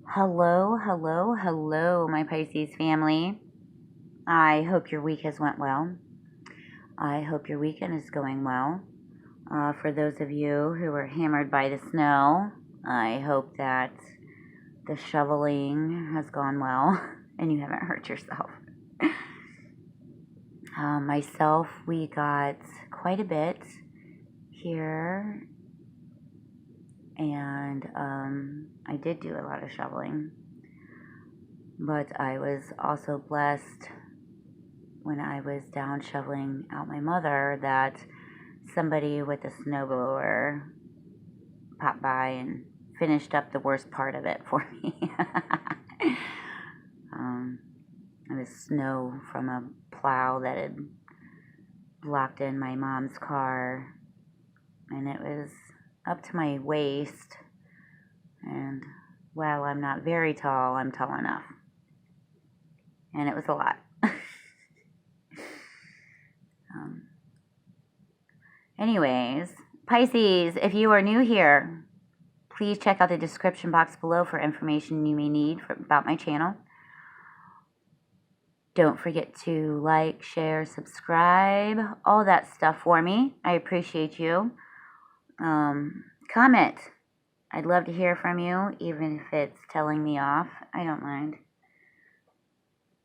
Hello, hello, hello, my Pisces family. I hope your week has went well. I hope your weekend is going well. For those of you who were hammered by the snow, I hope that the shoveling has gone well and you haven't hurt yourself. Myself, we got quite a bit here, and I did do a lot of shoveling, but I was also blessed when I was down shoveling out my mother that somebody with a snowblower popped by and finished up the worst part of it for me. It was snow from a plow that had blocked in my mom's car, and it was up to my waist. And while I'm not very tall, I'm tall enough. And it was a lot. Anyways, Pisces, if you are new here, please check out the description box below for information you may need about my channel. Don't forget to like, share, subscribe, all that stuff for me. I appreciate you. Comment. I'd love to hear from you, even if it's telling me off. I don't mind,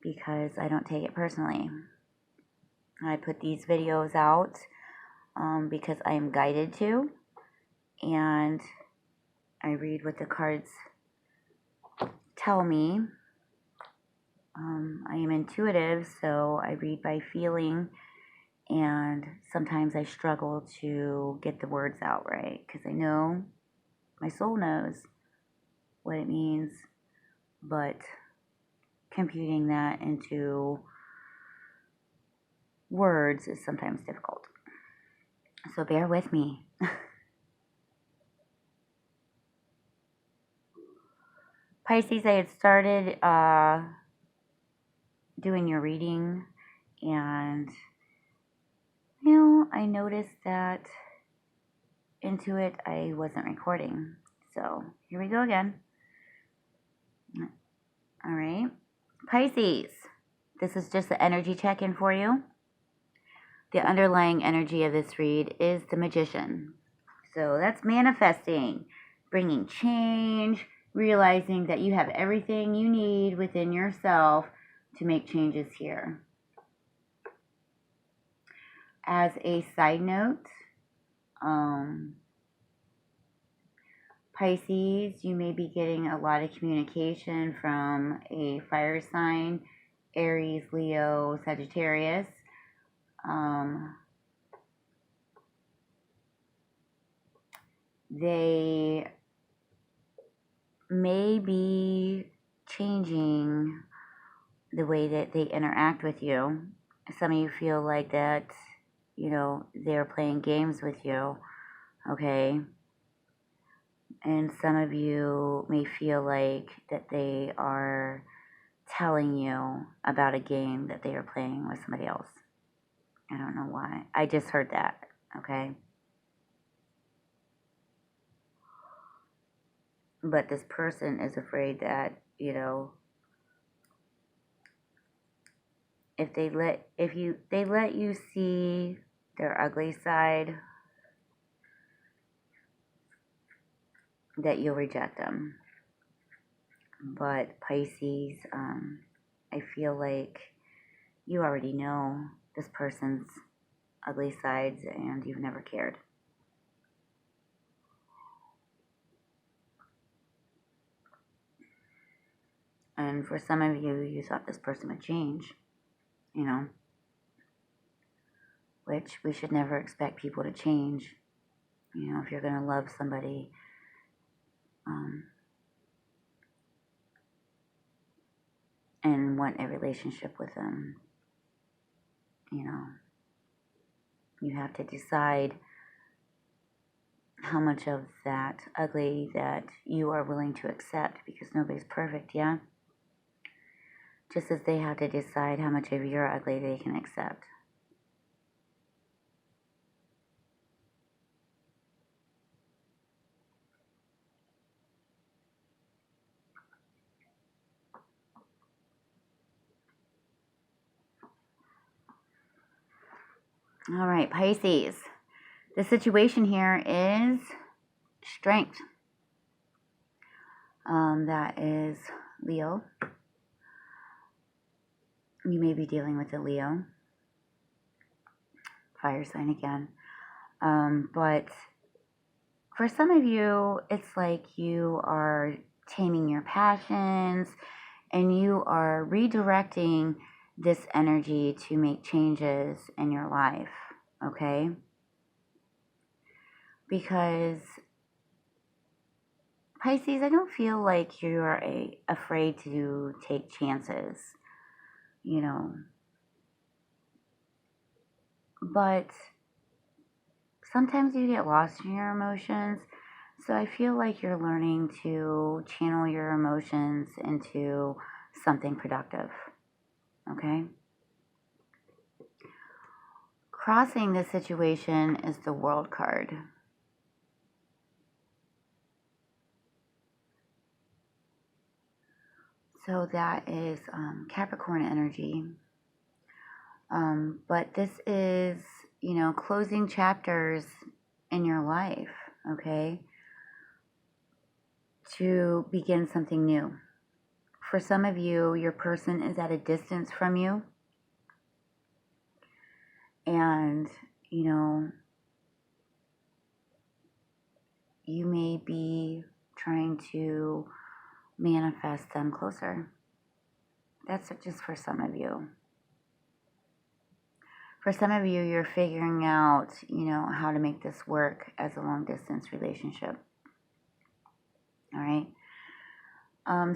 because I don't take it personally. I put these videos out because I am guided to, and I read what the cards tell me. I am intuitive, so I read by feeling, and sometimes I struggle to get the words out right, because I know my soul knows what it means, but computing that into words is sometimes difficult. So bear with me. Pisces, I had started doing your reading, and I noticed that into it I wasn't recording. So here we go again. All right. Pisces, this is just the energy check-in for you. The underlying energy of this read is the Magician. So that's manifesting, bringing change, realizing that you have everything you need within yourself to make changes here. As a side note, Pisces, you may be getting a lot of communication from a fire sign, Aries, Leo, Sagittarius. They may be changing the way that they interact with you. Some of you feel like that, they're playing games with you, okay? And some of you may feel like that they are telling you about a game that they are playing with somebody else. I don't know why. I just heard that, okay? But this person is afraid that, if they let you see their ugly side, that you'll reject them. But Pisces, I feel like you already know this person's ugly sides and you've never cared. And for some of you, you thought this person would change, which we should never expect people to change. If you're going to love somebody, and want a relationship with them, you have to decide how much of that ugly that you are willing to accept, because nobody's perfect, yeah? Just as they have to decide how much of your ugly they can accept. All right, Pisces. The situation here is strength. That is Leo. You may be dealing with a Leo. Fire sign again. But for some of you, it's like you are taming your passions and you are redirecting this energy to make changes in your life, okay? Because Pisces, I don't feel like you are afraid to take chances, you know. But sometimes you get lost in your emotions. So I feel like you're learning to channel your emotions into something productive, okay? Crossing this situation is the World card. So that is Capricorn energy. But this is, closing chapters in your life, okay? To begin something new. For some of you, your person is at a distance from you. And, you may be trying to manifest them closer. That's just for some of you. For some of you, you're figuring out, how to make this work as a long distance relationship. All right.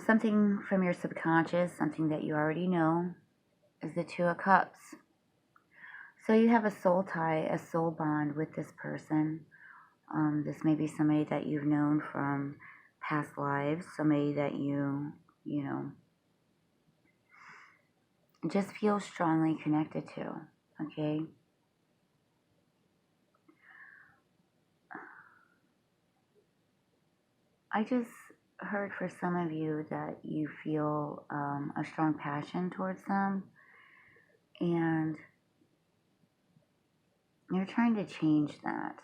Something from your subconscious, something that you already know, is the Two of Cups. So you have a soul tie, a soul bond with this person. This may be somebody that you've known from past lives, somebody that you just feel strongly connected to, okay? I just heard for some of you that you feel a strong passion towards them, and you're trying to change that.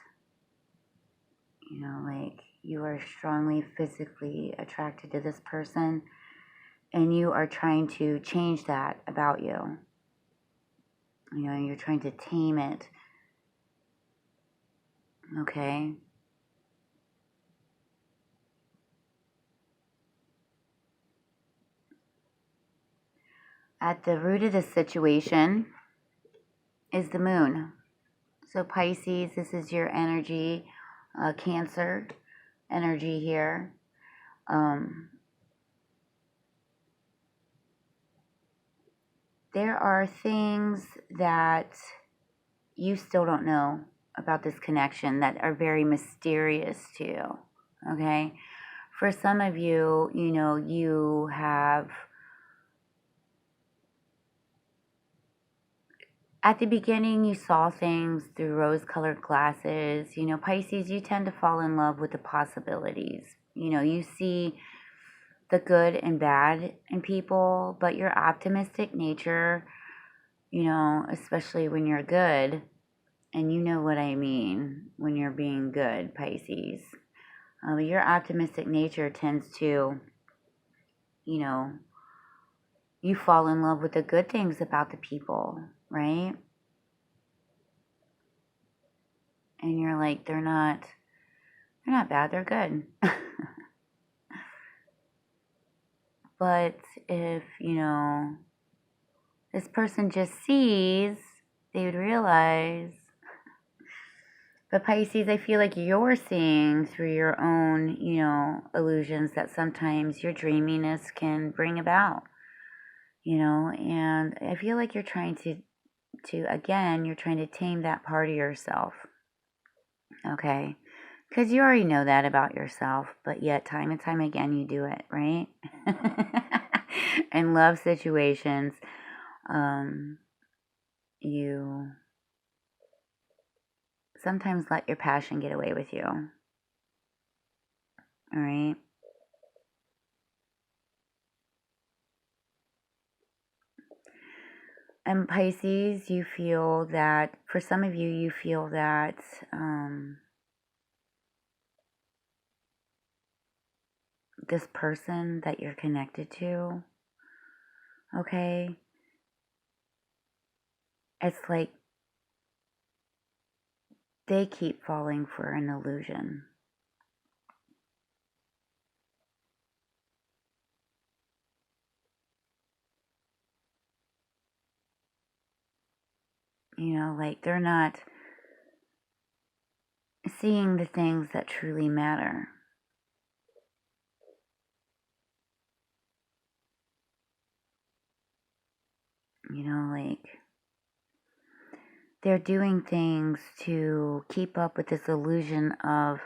Like you are strongly physically attracted to this person, and you are trying to change that about you. You're trying to tame it, okay? At the root of the situation is the moon. So Pisces, this is your energy, Cancer energy here. There are things that you still don't know about this connection that are very mysterious to you, okay? For some of you, you have, at the beginning, you saw things through rose-colored glasses. Pisces, you tend to fall in love with the possibilities. You see the good and bad in people, but your optimistic nature, especially when you're good, and you know what I mean when you're being good, Pisces. Your optimistic nature tends to, you fall in love with the good things about the people, right? And you're like, they're not bad, they're good. But if, this person just sees, they would realize. But Pisces, I feel like you're seeing through your own, illusions that sometimes your dreaminess can bring about, and I feel like you're trying to again, you're trying to tame that part of yourself, okay? Because you already know that about yourself, but yet time and time again you do it, right? In love situations, you sometimes let your passion get away with you. All right. And Pisces, you feel that, for some of you, you feel that this person that you're connected to, okay, it's like they keep falling for an illusion. You know, like they're not seeing the things that truly matter. You know, like they're doing things to keep up with this illusion of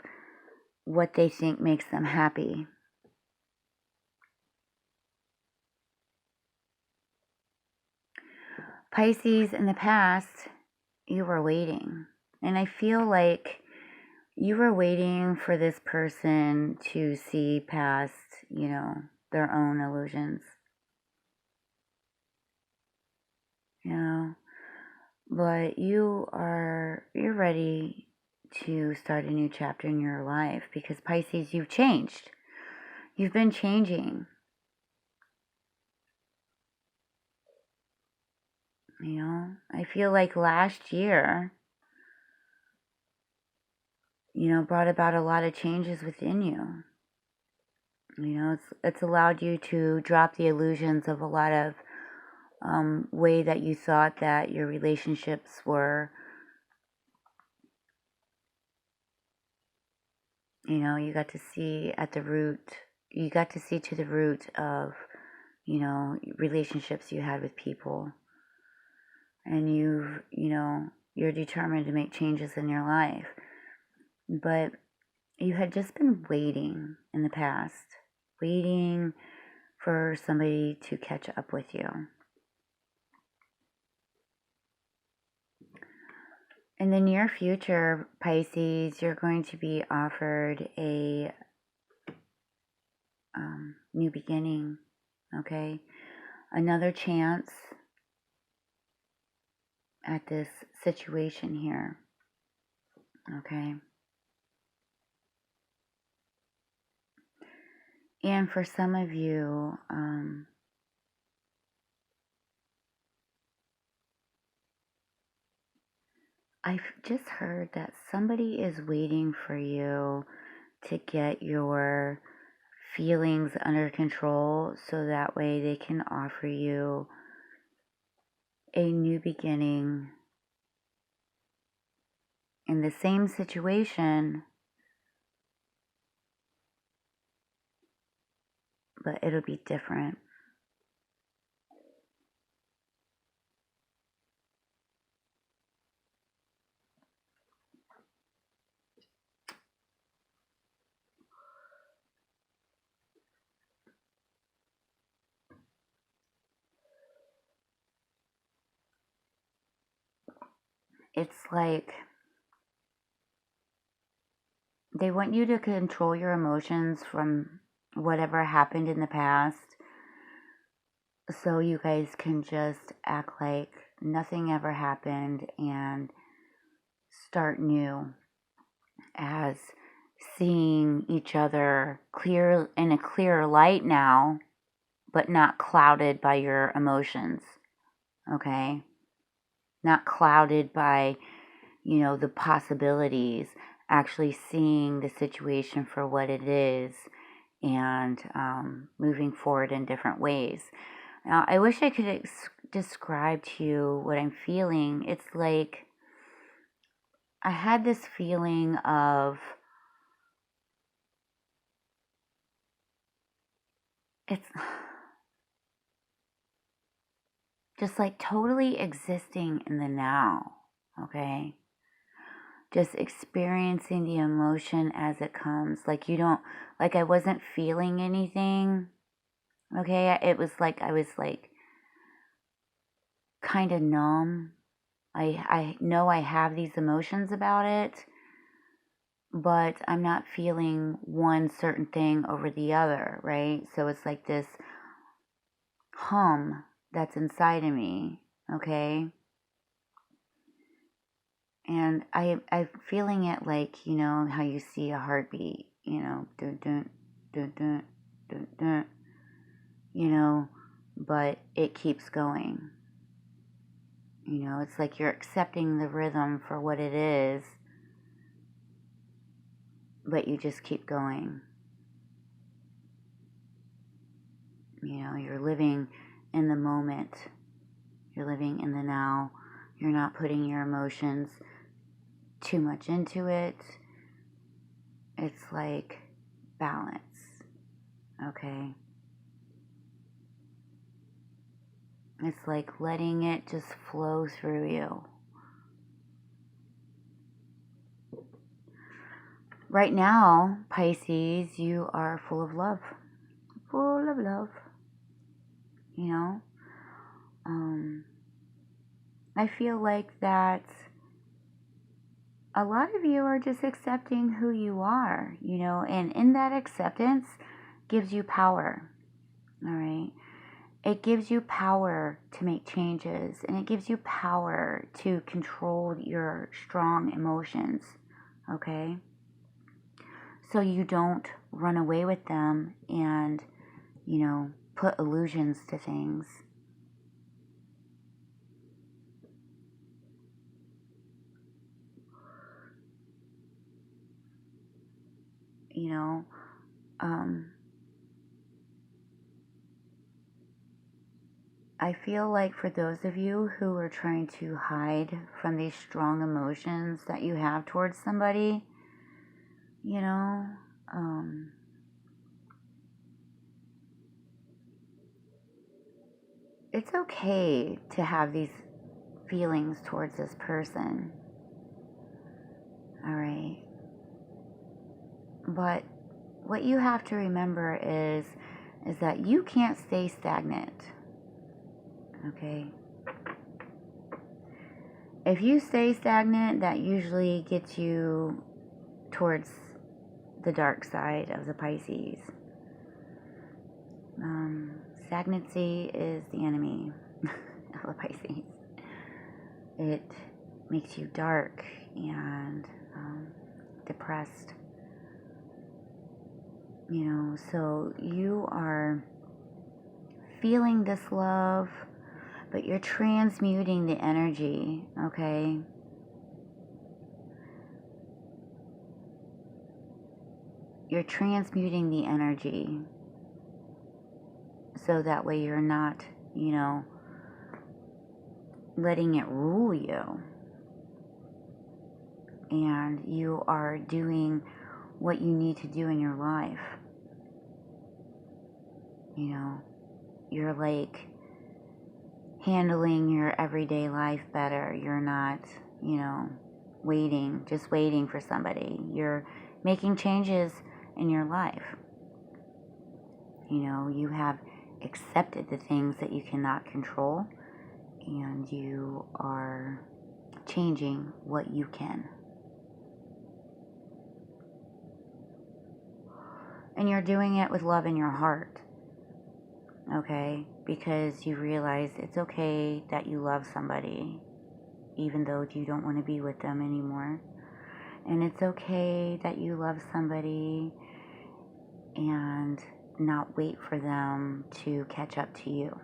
what they think makes them happy. Pisces, in the past, you were waiting. And I feel like you were waiting for this person to see past, you know, their own illusions. You know, but you're ready to start a new chapter in your life because Pisces, you've changed. You've been changing. You know, I feel like last year, you know, brought about a lot of changes within you. You know, it's allowed you to drop the illusions of a lot of way that you thought that your relationships were. You know, you got to see at the root, you got to see to the root of, you know, relationships you had with people. And you know, you're determined to make changes in your life. But you had just been waiting in the past, waiting for somebody to catch up with you. In the near future, Pisces, you're going to be offered a new beginning, okay? Another chance at this situation here, okay? And for some of you, I've just heard that somebody is waiting for you to get your feelings under control so that way they can offer you a new beginning in the same situation, but it'll be different. It's like they want you to control your emotions from whatever happened in the past so you guys can just act like nothing ever happened and start new as seeing each other clear in a clearer light now, but not clouded by your emotions. Okay? Not clouded by, you know, the possibilities, actually seeing the situation for what it is and moving forward in different ways. Now, I wish I could describe to you what I'm feeling. It's like I had this feeling of it's just like totally existing in the now, okay? Just experiencing the emotion as it comes. Like you don't, like I wasn't feeling anything, okay? It was like I was like kind of numb. I know I have these emotions about it, but I'm not feeling one certain thing over the other, right? So it's like this hum that's inside of me. okay? And I'm feeling it like, how you see a heartbeat, dun dun dun dun dun dun, but it keeps going. It's like you're accepting the rhythm for what it is, but you just keep going. You're living in the moment. You're living in the now. You're not putting your emotions too much into it. It's like balance, okay? It's like letting it just flow through you. Right now, Pisces, you are full of love. Full of love. I feel like that a lot of you are just accepting who you are, and in that acceptance gives you power, all right? It gives you power to make changes, and it gives you power to control your strong emotions, okay? So you don't run away with them and, put illusions to things. I feel like for those of you who are trying to hide from these strong emotions that you have towards somebody, it's okay to have these feelings towards this person, all right? But what you have to remember is that you can't stay stagnant, okay? If you stay stagnant, that usually gets you towards the dark side of the Pisces. Stagnancy is the enemy of the Pisces. It makes you dark and depressed. So you are feeling this love, but you're transmuting the energy, okay? You're transmuting the energy so that way you're not, letting it rule you. And you are doing what you need to do in your life. You're like handling your everyday life better. You're not, just waiting for somebody. You're making changes in your life. You have accepted the things that you cannot control, and you are changing what you can. And you're doing it with love in your heart, okay? Because you realize it's okay that you love somebody, even though you don't want to be with them anymore. And it's okay that you love somebody and not wait for them to catch up to you.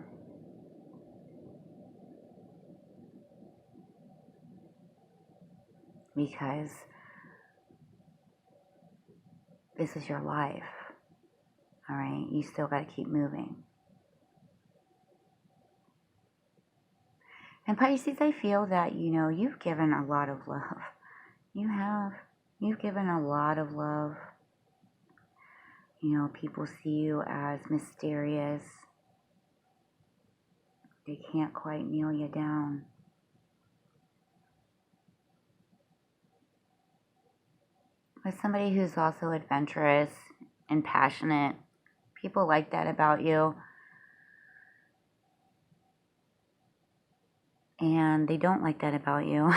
Because this is your life, all right? You still got to keep moving. And Pisces, I feel that, you've given a lot of love. You have. You've given a lot of love. People see you as mysterious. They can't quite nail you down. But somebody who's also adventurous and passionate. People like that about you. And they don't like that about you.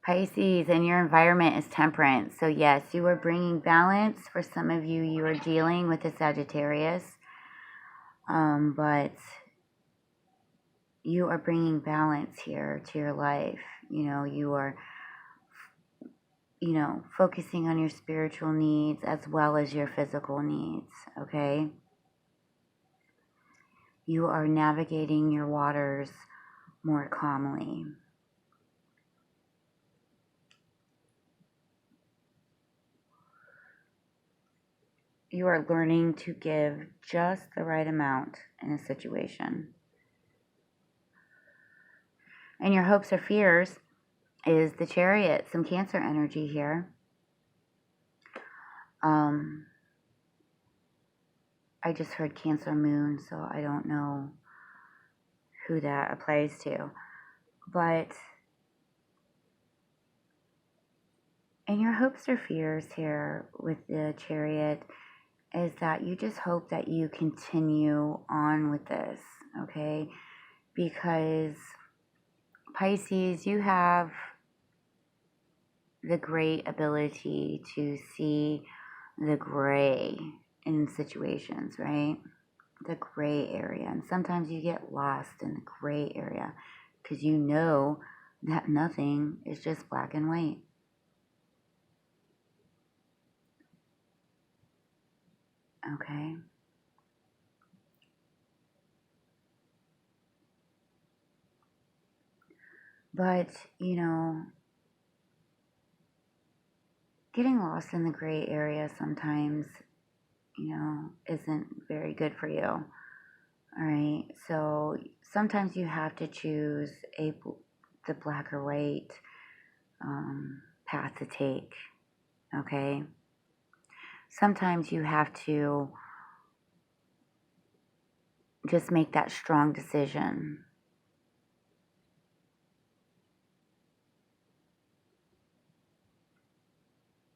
Pisces, and your environment is temperance. So yes, you are bringing balance. For some of you, you are dealing with a Sagittarius. But you are bringing balance here to your life. You are, focusing on your spiritual needs as well as your physical needs, okay? You are navigating your waters more calmly. You are learning to give just the right amount in a situation. And your hopes or fears is the Chariot, some Cancer energy here. I just heard Cancer Moon, so I don't know who that applies to. But in your hopes or fears here with the Chariot is that you just hope that you continue on with this, okay? Because Pisces, you have the great ability to see the gray in situations, right? The gray area. And sometimes you get lost in the gray area because you know that nothing is just black and white. Okay? But, getting lost in the gray area sometimes, isn't very good for you. All right? So sometimes you have to choose the black or white path to take. Okay? Sometimes you have to just make that strong decision.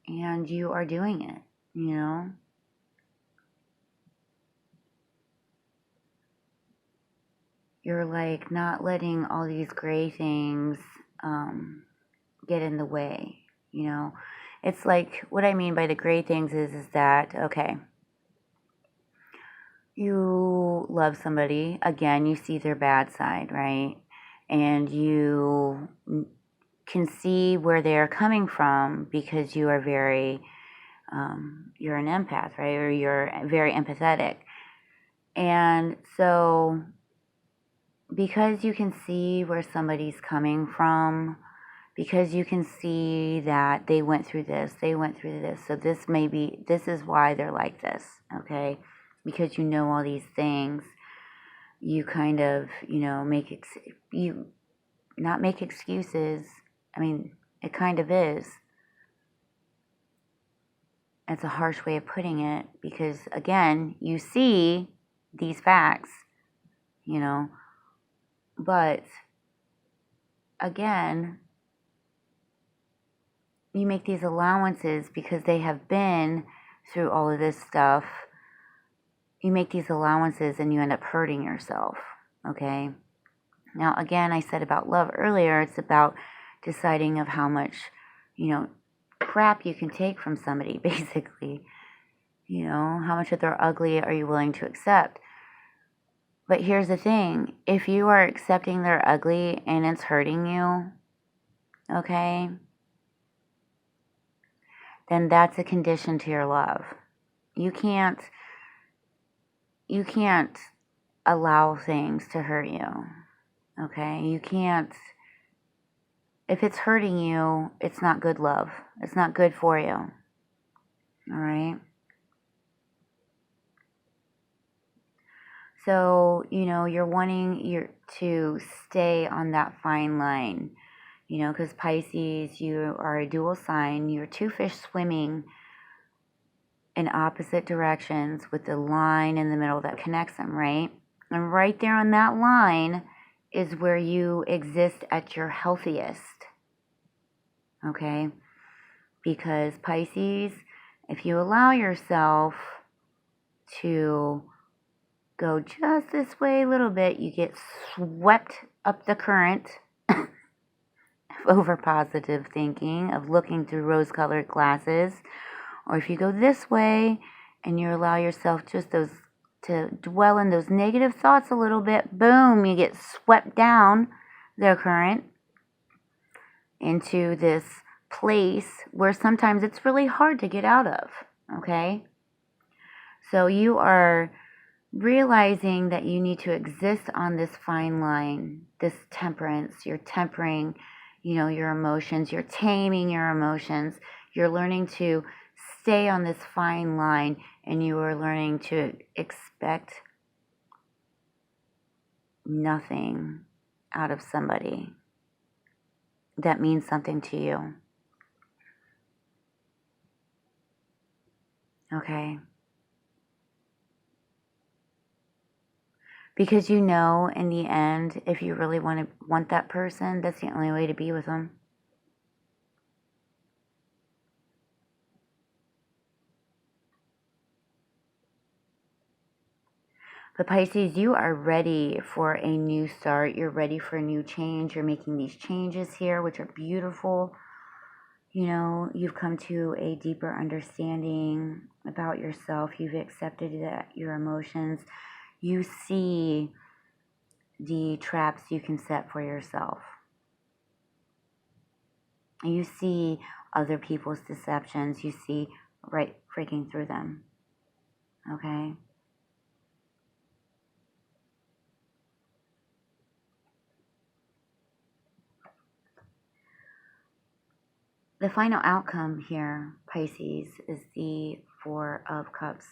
And you are doing it, You're like not letting all these gray things get in the way, It's like, what I mean by the gray things is that, okay, you love somebody, again, you see their bad side, right? And you can see where they're coming from because you are very, you're an empath, right? Or you're very empathetic. And so, because you can see where somebody's coming from, because you can see that they went through this, so this is why they're like this, okay? Because you know all these things, you kind of, not make excuses. I mean, it kind of is. It's a harsh way of putting it because, again, you see these facts, but again, you make these allowances because they have been through all of this stuff. You make these allowances and you end up hurting yourself, okay? Now, again, I said about love earlier, it's about deciding of how much, crap you can take from somebody, basically. How much of their ugly are you willing to accept? But here's the thing. If you are accepting their ugly and it's hurting you, okay, then that's a condition to your love. You can't allow things to hurt you, okay? You can't, if it's hurting you, it's not good love. It's not good for you, all right? So, you're wanting to stay on that fine line, because Pisces, you are a dual sign. You're two fish swimming in opposite directions with the line in the middle that connects them, right? And right there on that line is where you exist at your healthiest, okay? Because Pisces, if you allow yourself to go just this way a little bit, you get swept up the current of over positive thinking, of looking through rose-colored glasses. Or if you go this way and you allow yourself just those to dwell in those negative thoughts a little bit, boom, you get swept down the current into this place where sometimes it's really hard to get out of, okay? So you are realizing that you need to exist on this fine line, this temperance. You're tempering, your emotions. You're taming your emotions. You're learning to stay on this fine line, and you are learning to expect nothing out of somebody that means something to you. Okay? Because in the end, if you really want that person, that's the only way to be with them. But Pisces, you are ready for a new start. You're ready for a new change. You're making these changes here, which are beautiful. You've come to a deeper understanding about yourself. You've accepted that your emotions. You see the traps you can set for yourself. You see other people's deceptions. You see right freaking through them. Okay? The final outcome here, Pisces, is the Four of Cups.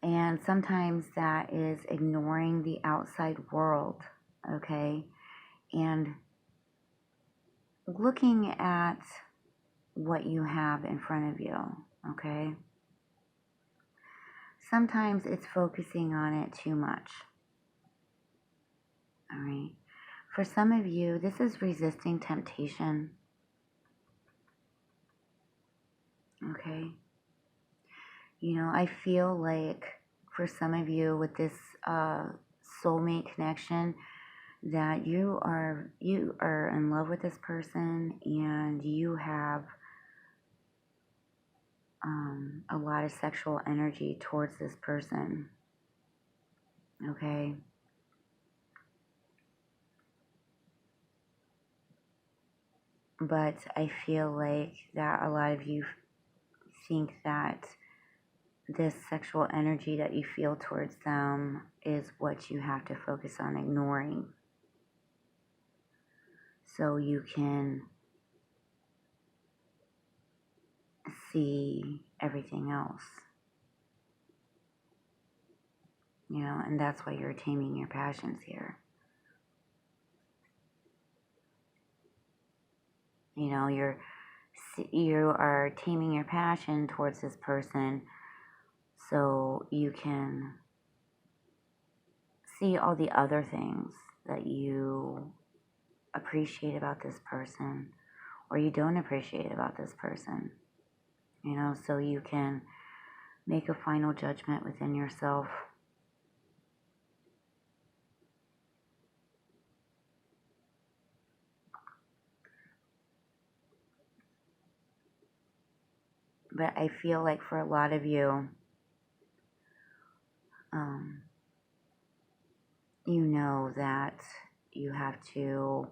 And sometimes that is ignoring the outside world, okay? And looking at what you have in front of you, okay? Sometimes it's focusing on it too much, all right? For some of you, this is resisting temptation, okay? I feel like for some of you with this soulmate connection, that you are in love with this person, and you have a lot of sexual energy towards this person, okay? But I feel like that a lot of you think that this sexual energy that you feel towards them is what you have to focus on ignoring, so you can see everything else. And that's why you're taming your passions here. You are taming your passion towards this person so you can see all the other things that you appreciate about this person or you don't appreciate about this person, so you can make a final judgment within yourself. But I feel like for a lot of you, that you have to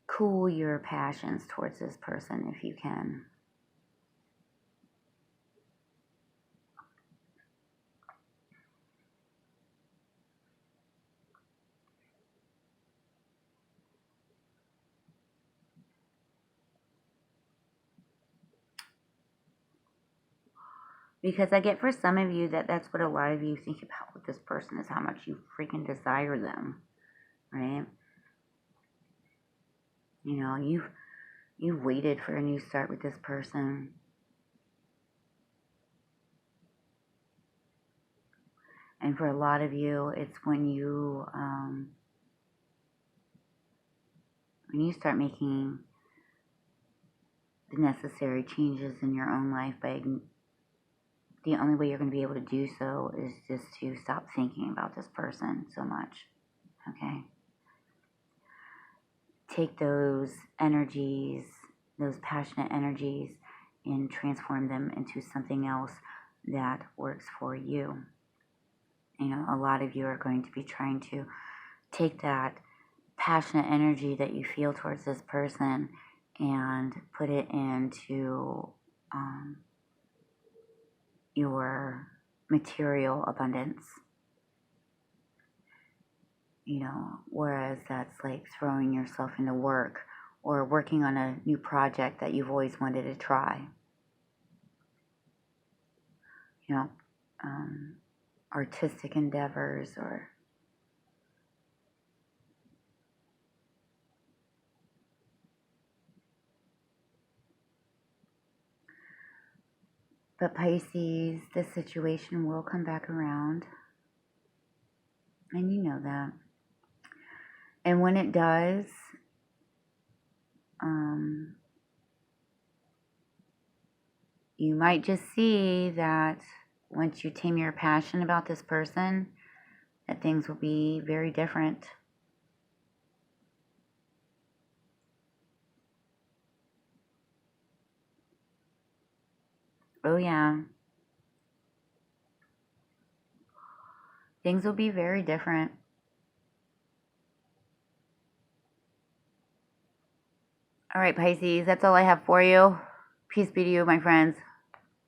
cool your passions towards this person if you can. Because I get for some of you that's what a lot of you think about with this person, is how much you freaking desire them, right? You've waited for a new start with this person. And for a lot of you, it's when you start making the necessary changes in your own life. The only way you're going to be able to do so is just to stop thinking about this person so much, okay? Take those energies, those passionate energies, and transform them into something else that works for you. You know, a lot of you are going to be trying to take that passionate energy that you feel towards this person and put it into your material abundance. You know, whereas that's like throwing yourself into work or working on a new project that you've always wanted to try. You know, artistic endeavors or but Pisces, this situation will come back around. And you know that. And when it does, you might just see that once you tame your passion about this person, that things will be very different. Oh, yeah. Things will be very different. All right, Pisces, that's all I have for you. Peace be to you, my friends.